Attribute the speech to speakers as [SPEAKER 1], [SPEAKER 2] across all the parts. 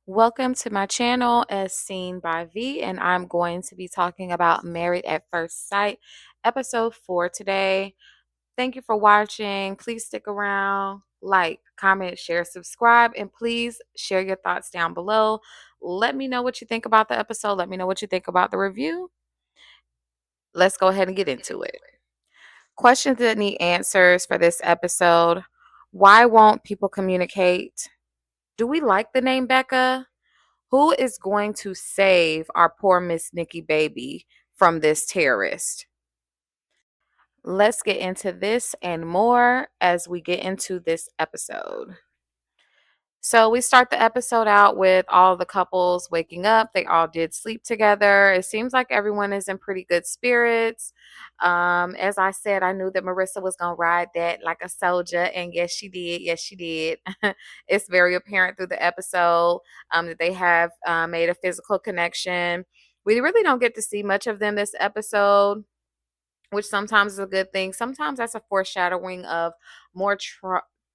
[SPEAKER 1] Welcome to my channel as seen by V, and I'm going to be talking about Married at First Sight, episode 4 today. Thank you for watching. Please stick around, like, comment, share, subscribe, and please share your thoughts down below. Let me know what you think about the episode. Let me know what you think about the review. Let's go ahead and get into it. Questions that need answers for this episode. Why won't people communicate? Do we like the name Becca? Who is going to save our poor Miss Nikki baby from this terrorist? Let's get into this and more as we get into this episode. So we start the episode out with all the couples waking up. They all did sleep together. It seems like everyone is in pretty good spirits. As I said, I knew that Marissa was gonna ride that like a soldier, and yes, she did. Yes, she did. It's very apparent through the episode that they have made a physical connection. We really don't get to see much of them this episode, which sometimes is a good thing. Sometimes that's a foreshadowing of more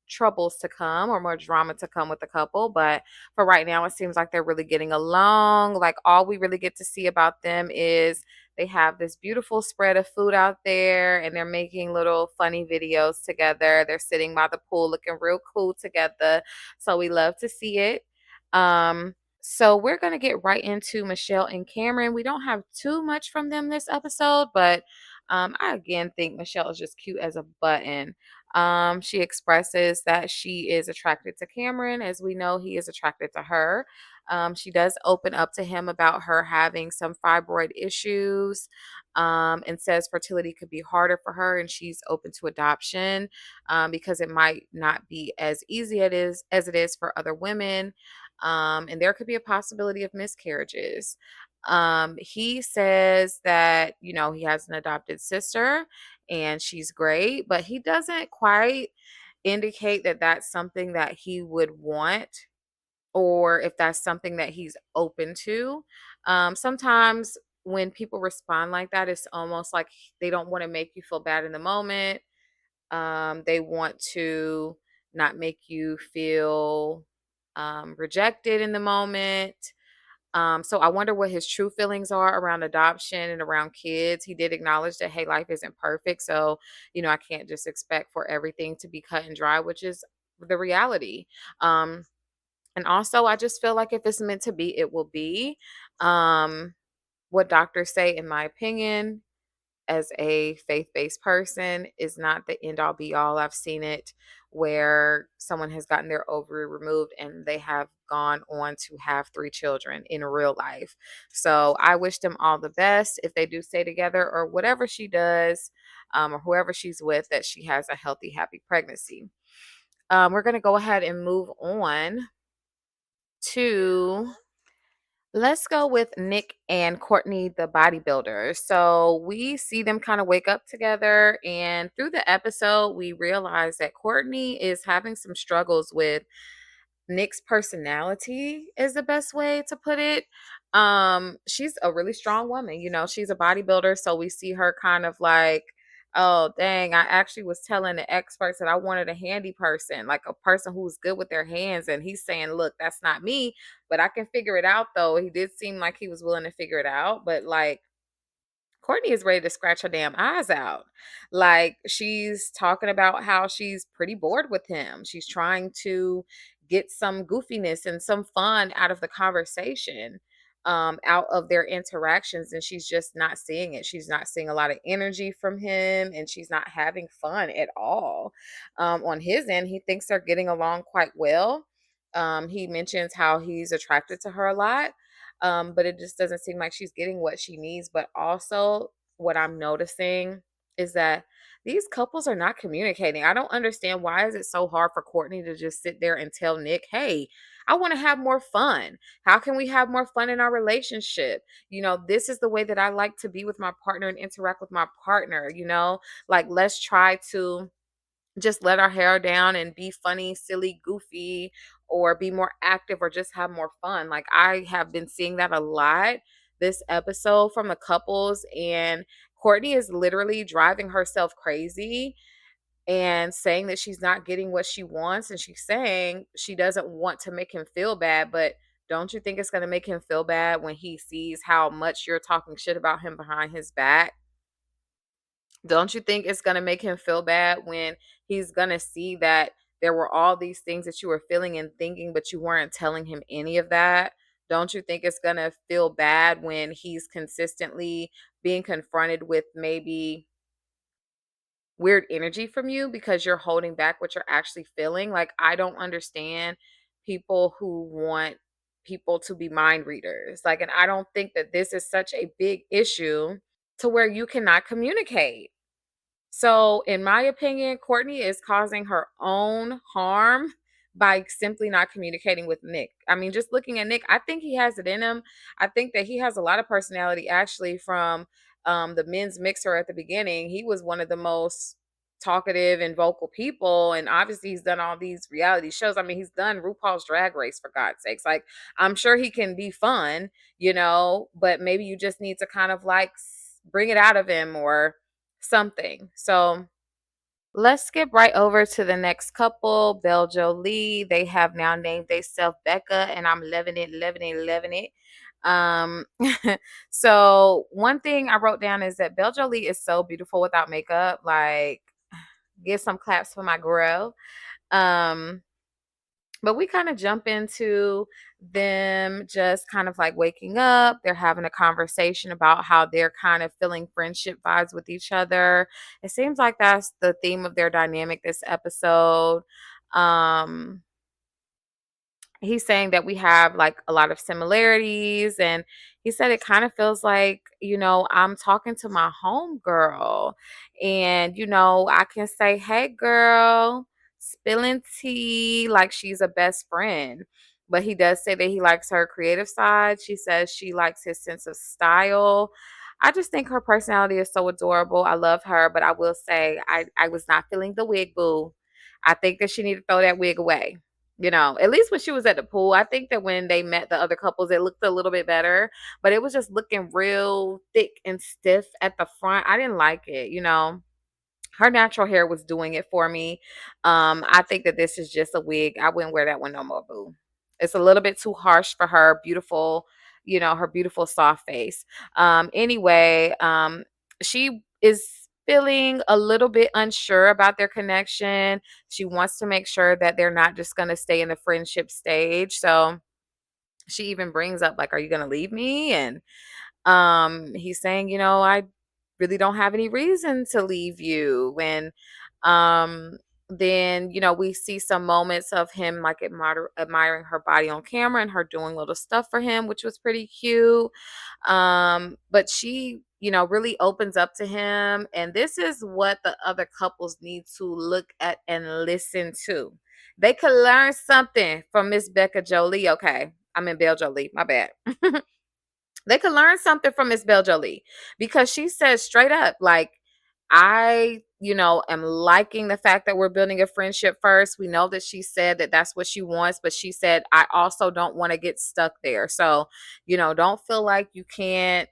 [SPEAKER 1] troubles to come or more drama to come with the couple. But for right now, it seems like they're really getting along. Like all we really get to see about them is they have this beautiful spread of food out there and they're making little funny videos together. They're sitting by the pool looking real cool together. So we love to see it. So we're going to get right into Michelle and Cameron. We don't have too much from them this episode, but I again think Michelle is just cute as a button. She expresses that she is attracted to Cameron, as we know he is attracted to her. She does open up to him about her having some fibroid issues, and says fertility could be harder for her, and she's open to adoption because it might not be as easy as it is for other women, and there could be a possibility of miscarriages. He says that, he has an adopted sister and she's great, but he doesn't quite indicate that that's something that he would want or if that's something that he's open to. Sometimes when people respond like that, it's almost like they don't want to make you feel bad in the moment. They want to not make you feel rejected in the moment. So I wonder what his true feelings are around adoption and around kids. He did acknowledge that, hey, life isn't perfect. So, I can't just expect for everything to be cut and dry, which is the reality. Um, and also, I just feel like if it's meant to be, it will be. Um, what doctors say, in my opinion, as a faith-based person is not the end all be all. I've seen it where someone has gotten their ovary removed and they have gone on to have 3 children in real life. So I wish them all the best if they do stay together or whatever she does, or whoever she's with, that she has a healthy, happy pregnancy. We're going to go ahead and move on to let's go with Nick and Courtney, the bodybuilder. So we see them kind of wake up together, and through the episode, we realize that Courtney is having some struggles with Nick's personality, is the best way to put it. She's a really strong woman, she's a bodybuilder, so we see her kind of like, oh dang, I actually was telling the experts that I wanted a handy person, like a person who's good with their hands, and he's saying, look, that's not me, but I can figure it out though. He did seem like he was willing to figure it out, but like Courtney is ready to scratch her damn eyes out. Like she's talking about how she's pretty bored with him. She's trying to get some goofiness and some fun out of the conversation, out of their interactions, and she's just not seeing it. She's not seeing a lot of energy from him, and she's not having fun at all. On his end, he thinks they're getting along quite well. He mentions how he's attracted to her a lot, but it just doesn't seem like she's getting what she needs. But also, what I'm noticing is that these couples are not communicating. I don't understand, why is it so hard for Courtney to just sit there and tell Nick, hey, I want to have more fun. How can we have more fun in our relationship? This is the way that I like to be with my partner and interact with my partner, like let's try to just let our hair down and be funny, silly, goofy, or be more active or just have more fun. Like I have been seeing that a lot this episode from the couples, and Courtney is literally driving herself crazy and saying that she's not getting what she wants, and she's saying she doesn't want to make him feel bad, but Don't you think it's going to make him feel bad when he sees how much you're talking shit about him behind his back? Don't you think it's going to make him feel bad when he's going to see that there were all these things that you were feeling and thinking, but you weren't telling him any of that? Don't you think it's going to feel bad when he's consistently being confronted with maybe weird energy from you because you're holding back what you're actually feeling? Like, I don't understand people who want people to be mind readers. Like, and I don't think that this is such a big issue to where you cannot communicate. So, in my opinion, Courtney is causing her own harm by simply not communicating with Nick. I mean, just looking at Nick, I think he has it in him. I think that he has a lot of personality actually from the men's mixer at the beginning. He was one of the most talkative and vocal people. And obviously, he's done all these reality shows. I mean, he's done RuPaul's Drag Race, for God's sakes. Like, I'm sure he can be fun, but maybe you just need to kind of like bring it out of him or something. So let's skip right over to the next couple, Belle Jolie. They have now named themselves Becca, and I'm loving it, loving it, loving it. Um, so one thing I wrote down is that Belle Jolie is so beautiful without makeup. Like, give some claps for my girl. Um, but we kind of jump into them just kind of like waking up. They're having a conversation about how they're kind of feeling friendship vibes with each other. It seems like that's the theme of their dynamic this episode. Um, he's saying that we have like a lot of similarities, and he said it kind of feels like, I'm talking to my home girl, and I can say, hey girl, spilling tea, like she's a best friend. But he does say that he likes her creative side. She says she likes his sense of style. I just think her personality is so adorable. I love her, but I will say I was not feeling the wig, boo. I think that she need to throw that wig away. At least when she was at the pool. I think that when they met the other couples, it looked a little bit better, but it was just looking real thick and stiff at the front. I didn't like it. Her natural hair was doing it for me. I think that this is just a wig. I wouldn't wear that one no more, boo. It's a little bit too harsh for her beautiful, her beautiful soft face. Anyway, she is feeling a little bit unsure about their connection. She wants to make sure that they're not just going to stay in the friendship stage. So she even brings up like, are you going to leave me? And he's saying, I really don't have any reason to leave you. And um then, we see some moments of him like admiring her body on camera and her doing little stuff for him, which was pretty cute. But she, really opens up to him, and this is what the other couples need to look at and listen to. They could learn something from Miss Becca Jolie. Okay, I'm in Belle Jolie, my bad. They could learn something from Miss Belle Jolie, because she says straight up, like, I, am liking the fact that we're building a friendship first. We know that she said that that's what she wants, but she said, I also don't want to get stuck there. So, don't feel like you can't,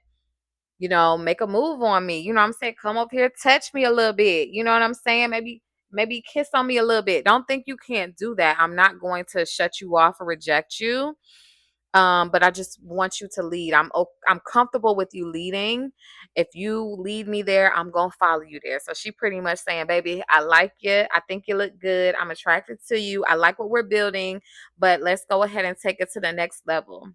[SPEAKER 1] make a move on me. You know what I'm saying? Come up here, touch me a little bit. You know what I'm saying? Maybe kiss on me a little bit. Don't think you can't do that. I'm not going to shut you off or reject you. But I just want you to lead. I'm comfortable with you leading. If you lead me there, I'm gonna follow you there. So she pretty much saying, baby, I like you. I think you look good. I'm attracted to you. I like what we're building, but let's go ahead and take it to the next level.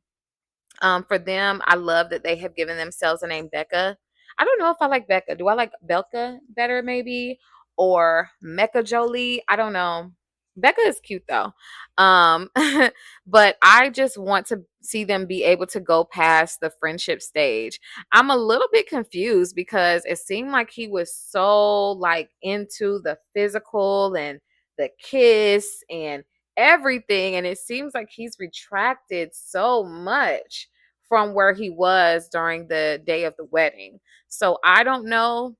[SPEAKER 1] For them, I love that they have given themselves a name, Becca. I don't know if I like Becca. Do I like Belka better, maybe? Or Mecca Jolie? I don't know. Becca is cute though. Um, but I just want to see them be able to go past the friendship stage. I'm a little bit confused because it seemed like he was so like into the physical and the kiss and everything, and it seems like he's retracted so much from where he was during the day of the wedding. So I don't know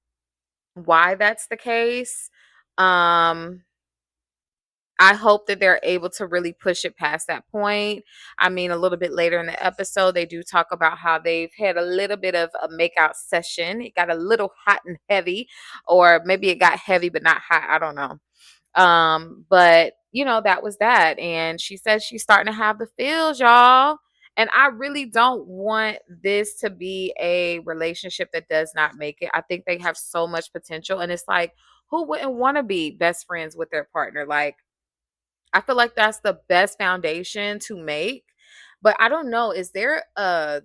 [SPEAKER 1] why that's the case. um I hope that they're able to really push it past that point. I mean, a little bit later in the episode, they do talk about how they've had a little bit of a makeout session. It got a little hot and heavy, or maybe it got heavy but not hot. I don't know. But that was that. And she said she's starting to have the feels, y'all. And I really don't want this to be a relationship that does not make it. I think they have so much potential. And it's like, who wouldn't want to be best friends with their partner? Like, I feel like that's the best foundation to make. But I don't know. Is there a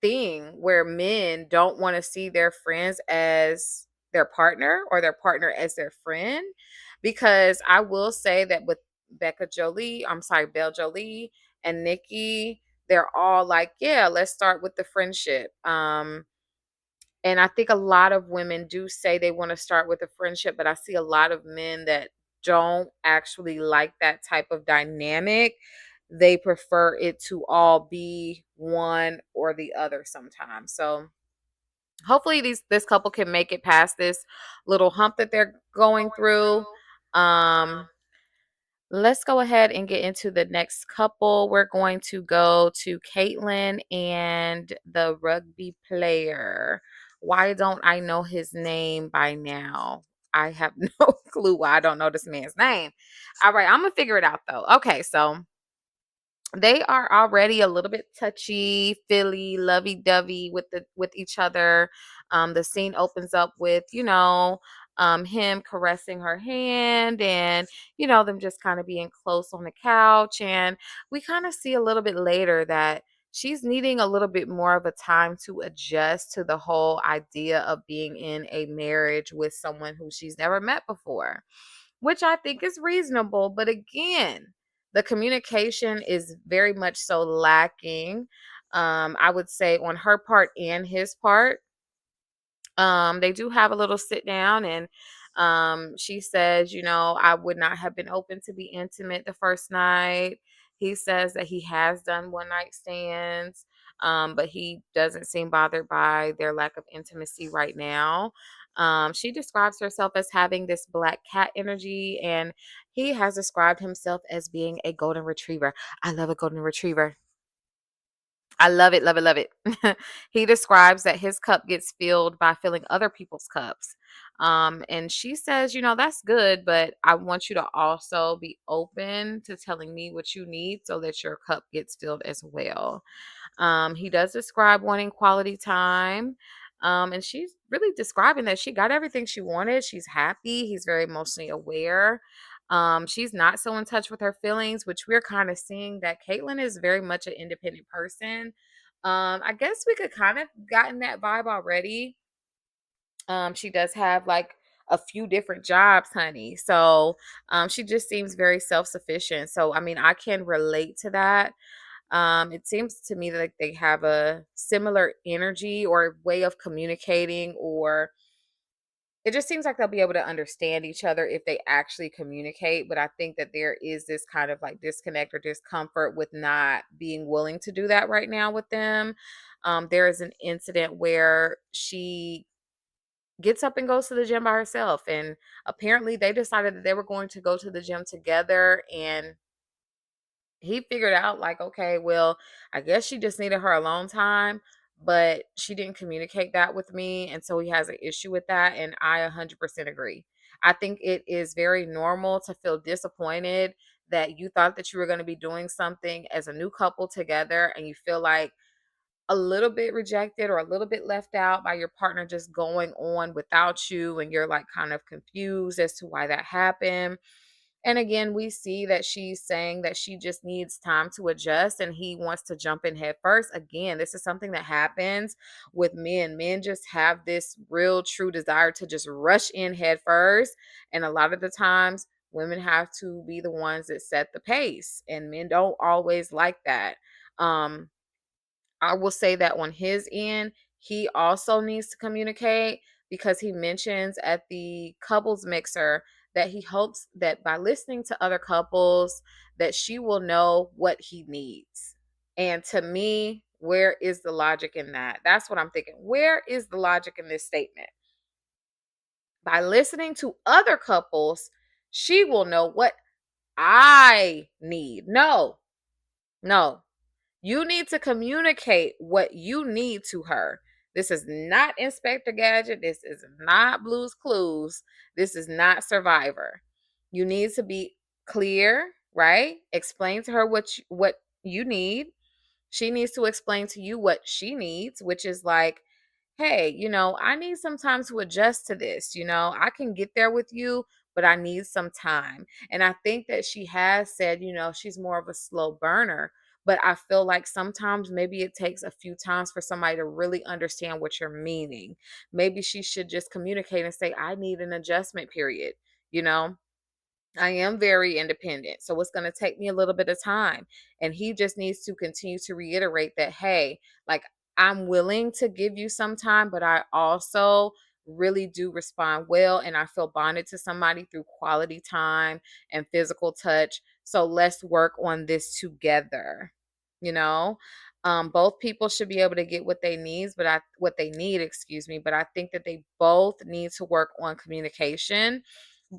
[SPEAKER 1] thing where men don't want to see their friends as their partner or their partner as their friend? Because I will say that with Belle Jolie and Nikki, they're all like, yeah, let's start with the friendship. And I think a lot of women do say they want to start with a friendship, but I see a lot of men that don't actually like that type of dynamic. They prefer it to all be one or the other sometimes. So hopefully this couple can make it past this little hump that they're going through. Um Let's go ahead and get into the next couple. We're going to go to Caitlyn and the rugby player. Why don't I know his name by now? I have no clue why I don't know this man's name. All right, I'm gonna figure it out though. Okay, so they are already a little bit touchy, feely, lovey-dovey with each other. The scene opens up with, him caressing her hand and, them just kind of being close on the couch. And we kind of see a little bit later that she's needing a little bit more of a time to adjust to the whole idea of being in a marriage with someone who she's never met before, which I think is reasonable. But again, the communication is very much so lacking. I would say on her part and his part. They do have a little sit down, and she says, I would not have been open to be intimate the first night. He says that he has done one night stands, but he doesn't seem bothered by their lack of intimacy right now. She describes herself as having this black cat energy, and he has described himself as being a golden retriever. I love a golden retriever. I love it, love it, love it. He describes that his cup gets filled by filling other people's cups. And she says, that's good, but I want you to also be open to telling me what you need so that your cup gets filled as well. He does describe wanting quality time. And she's really describing that she got everything she wanted. She's happy. He's very emotionally aware. She's not so in touch with her feelings, which we're kind of seeing that Caitlyn is very much an independent person. I guess we could kind of gotten that vibe already. She does have like a few different jobs, honey. So she just seems very self-sufficient. So I mean, I can relate to that. It seems to me like they have a similar energy or way of communicating, or it just seems like they'll be able to understand each other if they actually communicate. But I think that there is this kind of like disconnect or discomfort with not being willing to do that right now with them. There is an incident where she gets up and goes to the gym by herself. And apparently they decided that they were going to go to the gym together. And he figured out like, okay, well, I guess she just needed her alone time, but she didn't communicate that with me, and so he has an issue with that, and I 100% agree. I think it is very normal to feel disappointed that you thought that you were going to be doing something as a new couple together and you feel like a little bit rejected or a little bit left out by your partner just going on without you, and you're like kind of confused as to why that happened. And again, we see that she's saying that she just needs time to adjust and he wants to jump in head first. Again, this is something that happens with men. Men just have this real true desire to just rush in head first. And a lot of the times, women have to be the ones that set the pace, and men don't always like that. Um, I will say that on his end, he also needs to communicate, because he mentions at the couples mixer that he hopes that by listening to other couples that she will know what he needs. And to me, where is the logic in that? That's what I'm thinking. Where is the logic in this statement? By listening to other couples, she will know what I need. No, no. You need to communicate what you need to her. This is not Inspector Gadget. This is not Blue's Clues. This is not Survivor. You need to be clear, right? Explain to her what you need. She needs to explain to you what she needs, which is like, hey, I need some time to adjust to this. I can get there with you, but I need some time. And I think that she has said, she's more of a slow burner. But I feel like sometimes maybe it takes a few times for somebody to really understand what you're meaning. Maybe she should just communicate and say, I need an adjustment period. You know, I am very independent, so it's going to take me a little bit of time. And he just needs to continue to reiterate that, hey, like, I'm willing to give you some time, but I also really do respond well and I feel bonded to somebody through quality time and physical touch. So let's work on this together. You know, both people should be able to get what they need, excuse me, but I think that they both need to work on communication.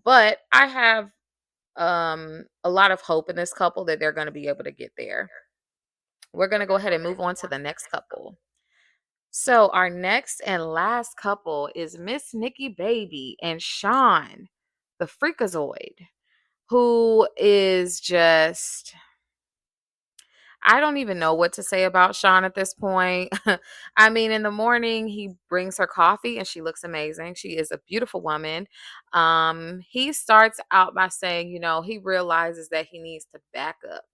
[SPEAKER 1] But I have a lot of hope in this couple that they're going to be able to get there. We're going to go ahead and move on to the next couple. So our next and last couple is Miss Nikki Baby and Shawn, the Freakazoid, who is just, I don't even know what to say about Shawn at this point. I mean, in the morning, he brings her coffee and she looks amazing. She is a beautiful woman. He starts out by saying, he realizes that he needs to back up.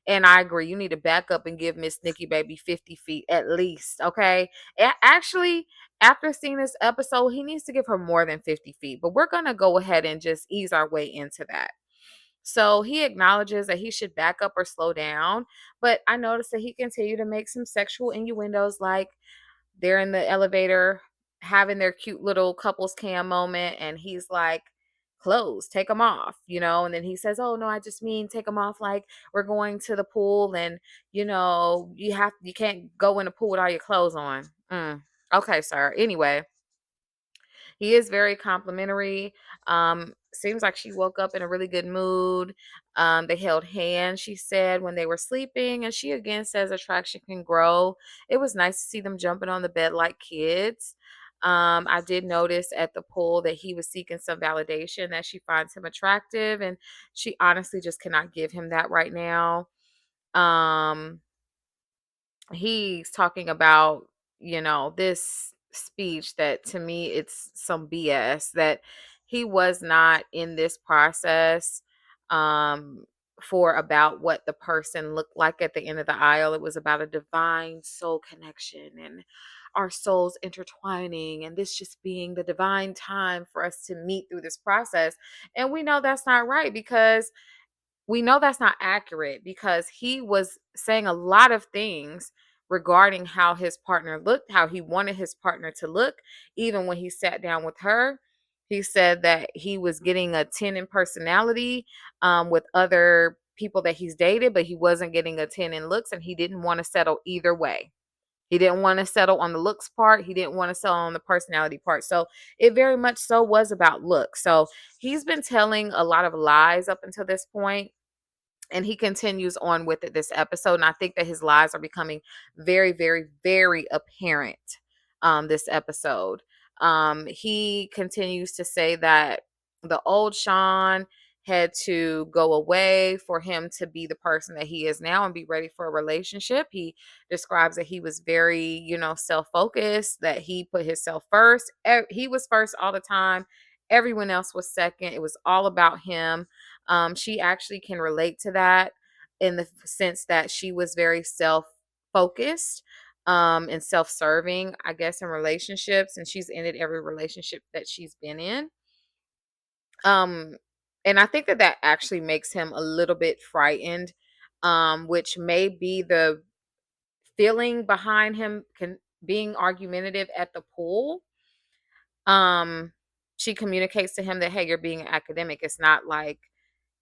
[SPEAKER 1] And I agree. You need to back up and give Miss Nikki Baby 50 feet at least. Okay. Actually, after seeing this episode, he needs to give her more than 50 feet. But we're going to go ahead and just ease our way into that. So he acknowledges that he should back up or slow down. But I noticed that he continued to make some sexual innuendos, like they're in the elevator having their cute little couples cam moment. And he's like, clothes, take them off, and then he says, oh no, I just mean take them off, like we're going to the pool and you can't go in the pool with all your clothes on. Okay, sir. Anyway, he is very complimentary. Seems like she woke up in a really good mood. They held hands, she said, when they were sleeping, and she again says attraction can grow. It was nice to see them jumping on the bed like kids. I did notice at the pool that he was seeking some validation, that she finds him attractive, and she honestly just cannot give him that right now. Um, he's talking about, this speech that to me it's some BS, that he was not in this process um for about what the person looked like at the end of the aisle. It was about a divine soul connection and our souls intertwining, and this just being the divine time for us to meet through this process. And we know that's not right, because we know that's not accurate, because he was saying a lot of things regarding how his partner looked, how he wanted his partner to look. Even when he sat down with her, he said that he was getting a 10 in personality with other people that he's dated, but he wasn't getting a 10 in looks, and he didn't want to settle either way. He didn't want to settle on the looks part. He didn't want to settle on the personality part. So it very much so was about looks. So he's been telling a lot of lies up until this point, and he continues on with it this episode. And I think that his lies are becoming very, very, very apparent this episode. He continues to say that the old Shawn had to go away for him to be the person that he is now and be ready for a relationship. He describes that he was very, self-focused, that he put himself first. He was first all the time. Everyone else was second. It was all about him. She actually can relate to that in the sense that she was very self-focused and self-serving, I guess, in relationships, and she's ended every relationship that she's been in. Um, and I think that that actually makes him a little bit frightened, which may be the feeling behind him being argumentative at the pool. Um, she communicates to him that, hey, you're being an academic. It's not like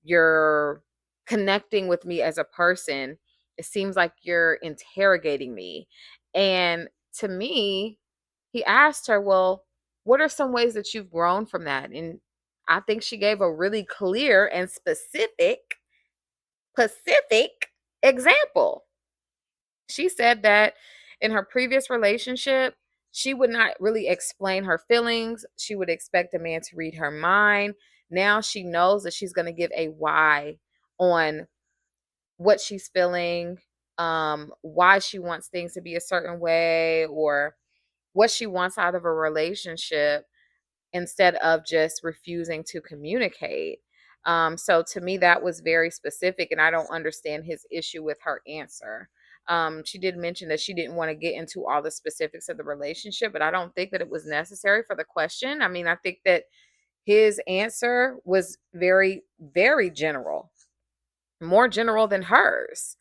[SPEAKER 1] you're connecting with me as a person. It seems like you're interrogating me. And to me, he asked her, well, what are some ways that you've grown from that? And I think she gave a really clear and specific example. She said that in her previous relationship, she would not really explain her feelings. She would expect a man to read her mind. Now she knows that she's going to give a why on what she's feeling, why she wants things to be a certain way or what she wants out of a relationship instead of just refusing to communicate. So to me, that was very specific, and I don't understand his issue with her answer. She did mention that she didn't want to get into all the specifics of the relationship, but I don't think that it was necessary for the question. I mean, I think that his answer was very, very general, more general than hers.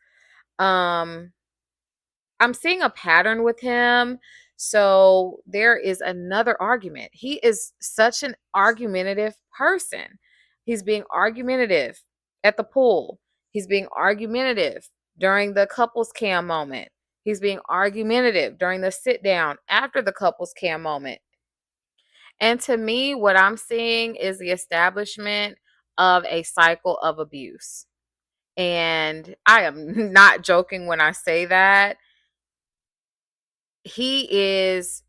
[SPEAKER 1] Um, I'm seeing a pattern with him. So there is another argument. He is such an argumentative person. He's being argumentative at the pool. He's being argumentative during the couples cam moment. He's being argumentative during the sit down after the couples cam moment. And to me, what I'm seeing is the establishment of a cycle of abuse. And I am not joking when I say that. He is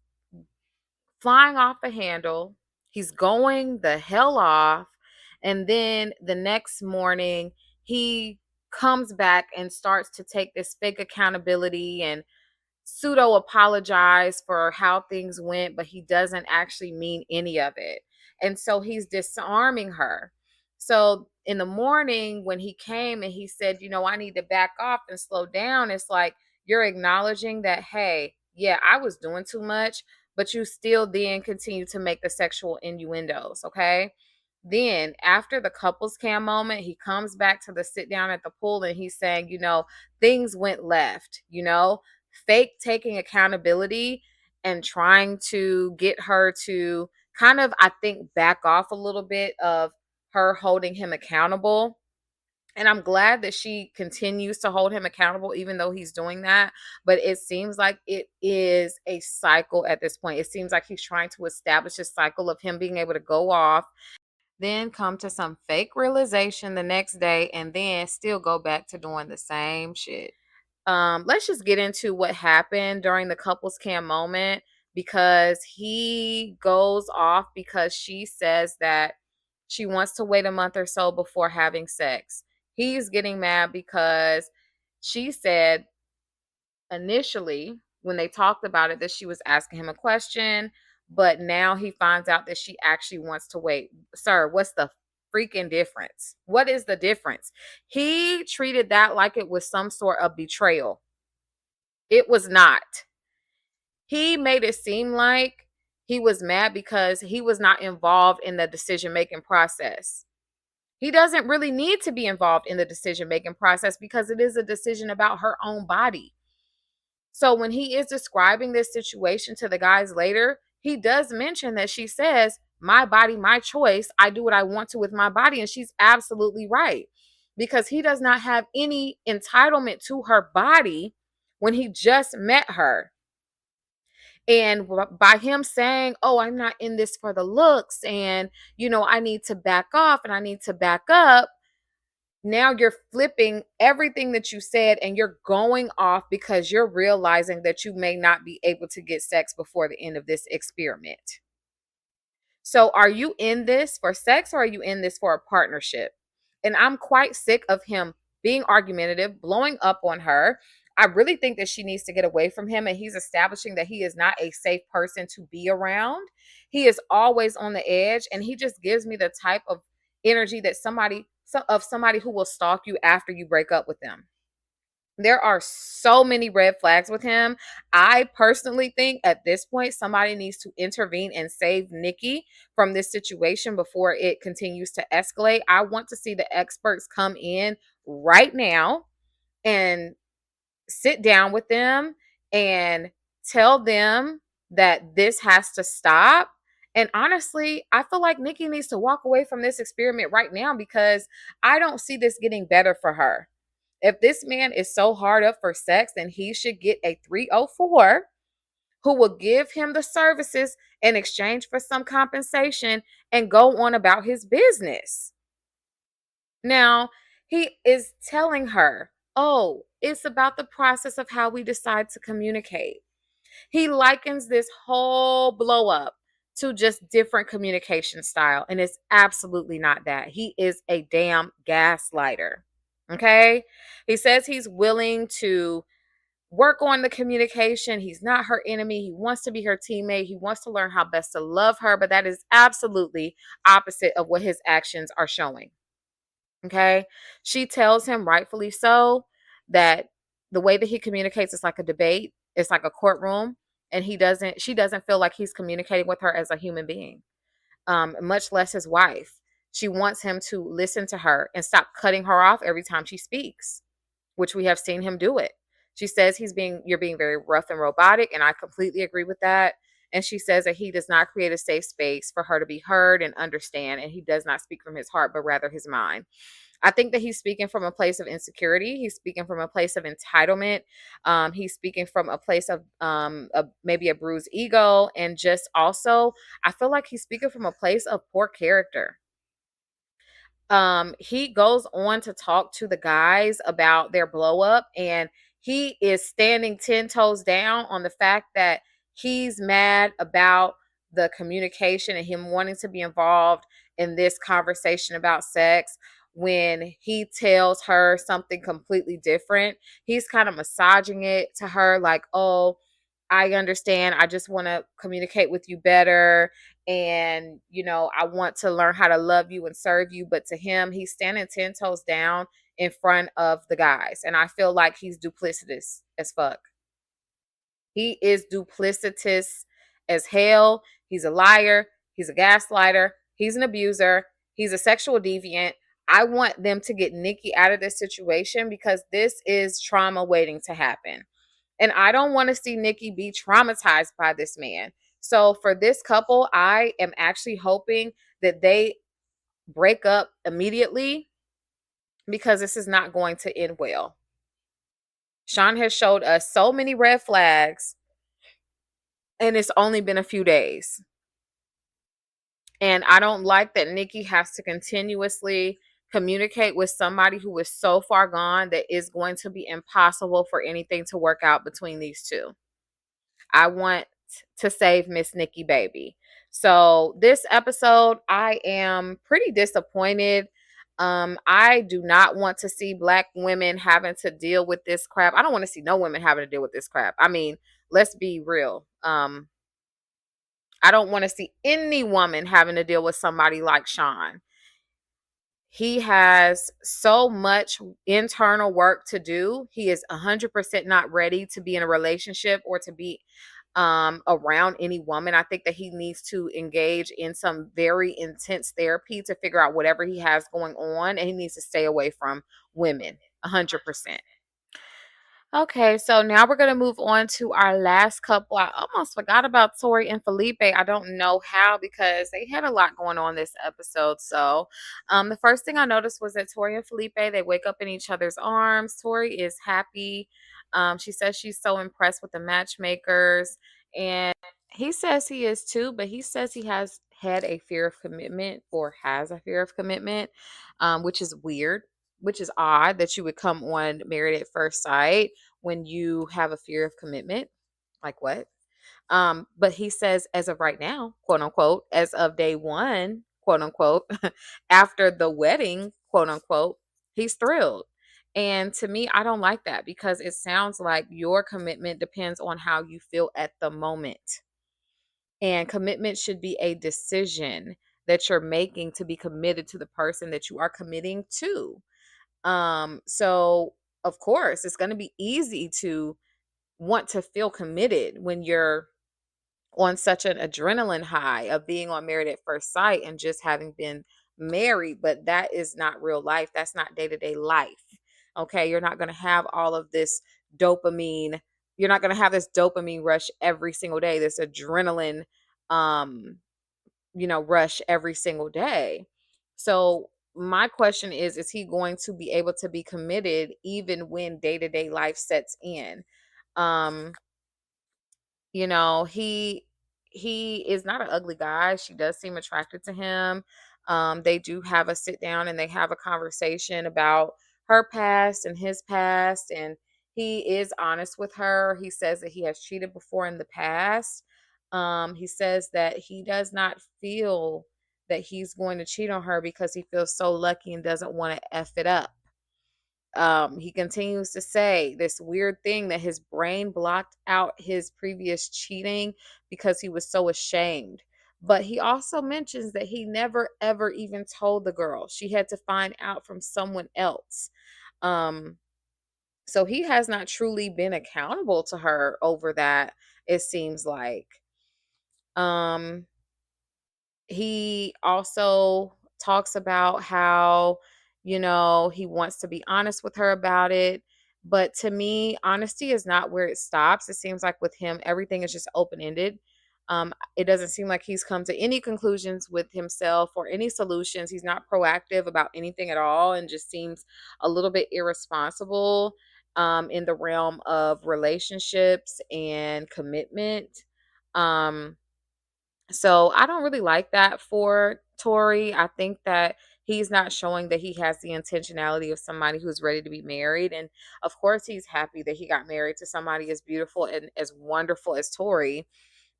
[SPEAKER 1] flying off the handle. He's going the hell off. And then the next morning, he comes back and starts to take this fake accountability and pseudo apologize for how things went, but he doesn't actually mean any of it. And so he's disarming her. So in the morning, when he came and he said, I need to back off and slow down, it's like you're acknowledging that, hey, yeah, I was doing too much, but you still then continue to make the sexual innuendos. Okay. Then after the couples cam moment, he comes back to the sit down at the pool and he's saying, things went left, fake taking accountability and trying to get her to kind of, I think, back off a little bit of her holding him accountable. And I'm glad that she continues to hold him accountable, even though he's doing that. But it seems like it is a cycle at this point. It seems like he's trying to establish a cycle of him being able to go off, then come to some fake realization the next day, and then still go back to doing the same shit. Let's just get into what happened during the couples cam moment because he goes off because she says that she wants to wait a month or so before having sex. He's getting mad because she said initially when they talked about it that she was asking him a question, but now he finds out that she actually wants to wait. Sir, what's the freaking difference? What is the difference? He treated that like it was some sort of betrayal. It was not. He made it seem like he was mad because he was not involved in the decision making process. He doesn't really need to be involved in the decision making process because it is a decision about her own body. So when he is describing this situation to the guys later, he does mention that she says, my body, my choice. I do what I want to with my body. And she's absolutely right because he does not have any entitlement to her body when he just met her. And by him saying, oh, I'm not in this for the looks and, I need to back off and I need to back up, now you're flipping everything that you said and you're going off because you're realizing that you may not be able to get sex before the end of this experiment. So are you in this for sex or are you in this for a partnership? And I'm quite sick of him being argumentative, blowing up on her. I really think that she needs to get away from him and he's establishing that he is not a safe person to be around. He is always on the edge and he just gives me the type of energy that somebody who will stalk you after you break up with them. There are so many red flags with him. I personally think at this point, somebody needs to intervene and save Nikki from this situation before it continues to escalate. I want to see the experts come in right now and sit down with them and tell them that this has to stop. And honestly, I feel like Nikki needs to walk away from this experiment right now because I don't see this getting better for her. If this man is so hard up for sex, then he should get a 304 who will give him the services in exchange for some compensation and go on about his business. Now, he is telling her, oh, it's about the process of how we decide to communicate. He likens this whole blow up to just different communication style, and it's absolutely not that. He is a damn gaslighter. Okay. He says he's willing to work on the communication. He's not her enemy. He wants to be her teammate. He wants to learn how best to love her, but that is absolutely opposite of what his actions are showing. Okay. She tells him, rightfully so, that the way that he communicates is like a debate, it's like a courtroom, and she doesn't feel like he's communicating with her as a human being, much less his wife. She wants him to listen to her and stop cutting her off every time she speaks, which we have seen him do it. She says you're being very rough and robotic, and I completely agree with that. And she says that he does not create a safe space for her to be heard and understand, and he does not speak from his heart, but rather his mind. I think that he's speaking from a place of insecurity. He's speaking from a place of entitlement. He's speaking from a place of maybe a bruised ego. And just also, I feel like he's speaking from a place of poor character. He goes on to talk to the guys about their blow up, and he is standing 10 toes down on the fact that he's mad about the communication and him wanting to be involved in this conversation about sex when he tells her something completely different. He's kind of massaging it to her like, "Oh, I understand. I just want to communicate with you better. And, I want to learn how to love you and serve you." But to him, he's standing 10 toes down in front of the guys. And I feel like he's duplicitous as fuck. He is duplicitous as hell. He's a liar. He's a gaslighter. He's an abuser. He's a sexual deviant. I want them to get Nikki out of this situation because this is trauma waiting to happen. And I don't want to see Nikki be traumatized by this man. So for this couple, I am actually hoping that they break up immediately because this is not going to end well. Shawn has showed us so many red flags, and it's only been a few days. And I don't like that Nikki has to continuously communicate with somebody who is so far gone that it's going to be impossible for anything to work out between these two. I want to save Miss Nikki baby. So this episode, I am pretty disappointed. I do not want to see Black women having to deal with this crap. I don't want to see no women having to deal with this crap. I mean, let's be real. I don't want to see any woman having to deal with somebody like Shawn. He has so much internal work to do. He is 100% not ready to be in a relationship or to be around any woman. I think that he needs to engage in some very intense therapy to figure out whatever he has going on, and he needs to stay away from women 100%. Okay, so now we're gonna move on to our last couple. I almost forgot about Tori and Felipe. I don't know how because they had a lot going on this episode. So, the first thing I noticed was that Tori and Felipe they wake up in each other's arms. Tori is happy. She says she's so impressed with the matchmakers, and he says he is too. But he says he has had a fear of commitment or has a fear of commitment, which is weird, which is odd that you would come on Married at First Sight when you have a fear of commitment. Like what? But he says, as of right now, quote unquote, as of day one, quote unquote, after the wedding, quote unquote, he's thrilled. And to me, I don't like that because it sounds like your commitment depends on how you feel at the moment. And commitment should be a decision that you're making to be committed to the person that you are committing to. So of course, it's going to be easy to want to feel committed when you're on such an adrenaline high of being on Married at First Sight and just having been married, but that is not real life. That's not day-to-day life. Okay, you're not going to have all of this dopamine. You're not going to have this dopamine rush every single day, this adrenaline um rush every single day. So my question is he going to be able to be committed even when day-to-day life sets in? Um, he is not an ugly guy. She does seem attracted to him. They do have a sit down and they have a conversation about her past and his past, and he is honest with her. He says that he has cheated before in the past. He says that he does not feel that he's going to cheat on her because he feels so lucky and doesn't want to F it up. He continues to say this weird thing that his brain blocked out his previous cheating because he was so ashamed. But he also mentions that he never ever even told the girl. She had to find out from someone else. Um, so he has not truly been accountable to her over that, it seems like. Um, he also talks about how, he wants to be honest with her about it. But to me, honesty is not where it stops. It seems like with him, everything is just open ended. It doesn't seem like he's come to any conclusions with himself or any solutions. He's not proactive about anything at all and just seems a little bit irresponsible in the realm of relationships and commitment. Um, so I don't really like that for Tori. I think that he's not showing that he has the intentionality of somebody who's ready to be married. And of course, he's happy that he got married to somebody as beautiful and as wonderful as Tori.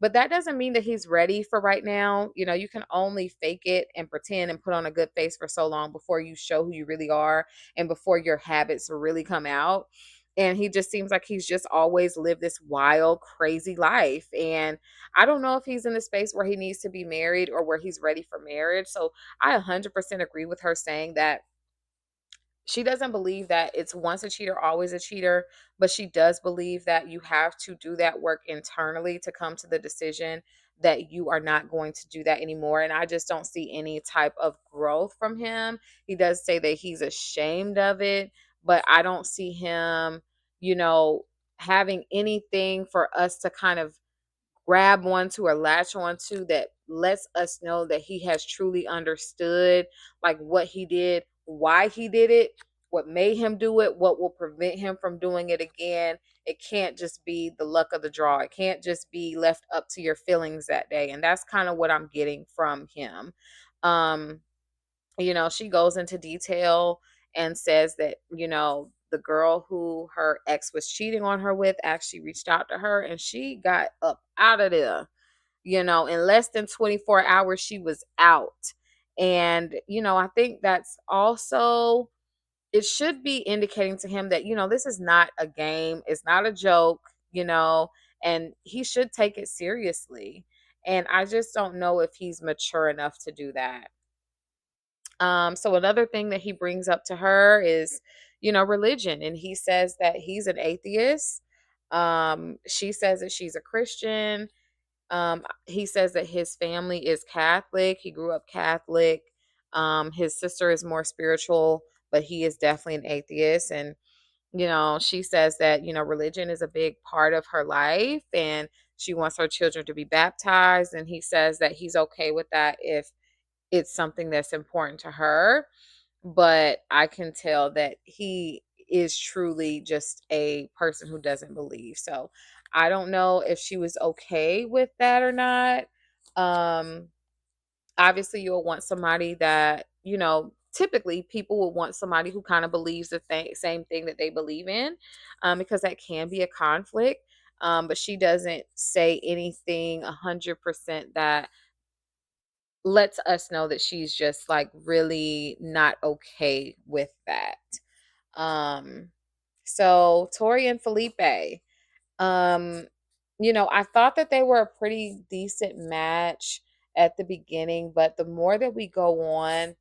[SPEAKER 1] But that doesn't mean that he's ready for right now. You can only fake it and pretend and put on a good face for so long before you show who you really are and before your habits really come out. And he just seems like he's just always lived this wild, crazy life. And I don't know if he's in a space where he needs to be married or where he's ready for marriage. So I 100% agree with her saying that she doesn't believe that it's once a cheater, always a cheater, but she does believe that you have to do that work internally to come to the decision that you are not going to do that anymore. And I just don't see any type of growth from him. He does say that he's ashamed of it, but I don't see him, you know, having anything for us to kind of grab onto or latch onto that lets us know that he has truly understood like what he did, why he did it, what made him do it, what will prevent him from doing it again. It can't just be the luck of the draw. It can't just be left up to your feelings that day. And that's kind of what I'm getting from him. Um, she goes into detail and says that, the girl who her ex was cheating on her with actually reached out to her and she got up out of there. In less than 24 hours, she was out. And, I think that's also, it should be indicating to him that, this is not a game, it's not a joke, and he should take it seriously. And I just don't know if he's mature enough to do that. So another thing that he brings up to her is, religion. And he says that he's an atheist. She says that she's a Christian. He says that his family is Catholic. He grew up Catholic. His sister is more spiritual, but he is definitely an atheist. And, she says that, religion is a big part of her life and she wants her children to be baptized. And he says that he's okay with that if it's something that's important to her, but I can tell that he is truly just a person who doesn't believe. So I don't know if she was okay with that or not. Um, Obviously, you'll want somebody that, typically people will want somebody who kind of believes the same thing that they believe in, because that can be a conflict. But she doesn't say anything 100% that lets us know that she's just like really not okay with that. Um, so Tori and Felipe, um, I thought that they were a pretty decent match at the beginning, but the more that we go on,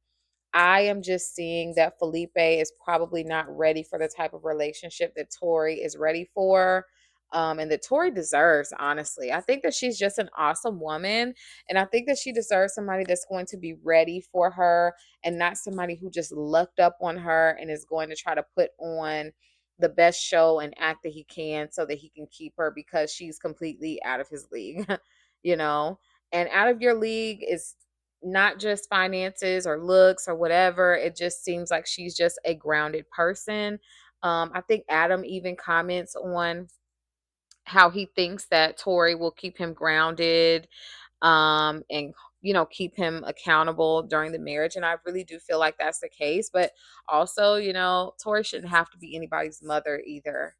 [SPEAKER 1] I am just seeing that Felipe is probably not ready for the type of relationship that Tori is ready for. And that Tori deserves, honestly. I think that she's just an awesome woman. And I think that she deserves somebody that's going to be ready for her and not somebody who just lucked up on her and is going to try to put on the best show and act that he can so that he can keep her because she's completely out of his league, you know? And out of your league is not just finances or looks or whatever. It just seems like she's just a grounded person. I think Adam even comments on how he thinks that Tori will keep him grounded, and keep him accountable during the marriage. And I really do feel like that's the case. But also, Tori shouldn't have to be anybody's mother either.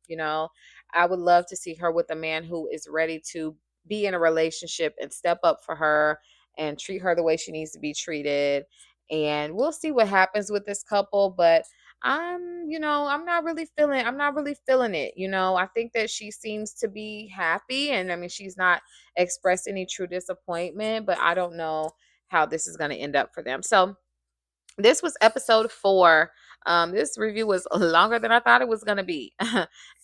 [SPEAKER 1] I would love to see her with a man who is ready to be in a relationship and step up for her and treat her the way she needs to be treated. And we'll see what happens with this couple. But I'm not really feeling it. I think that she seems to be happy, and I mean, she's not expressed any true disappointment, but I don't know how this is going to end up for them. So, this was episode 4. This review was longer than I thought it was going to be.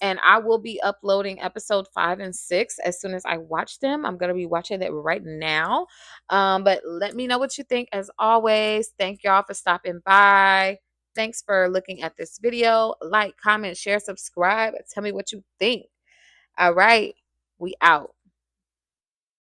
[SPEAKER 1] And I will be uploading episode 5 and 6 as soon as I watch them. I'm going to be watching it right now. But let me know what you think. As always, thank y'all for stopping by. Thanks for looking at this video. Like, comment, share, subscribe. Tell me what you think. All right, we out.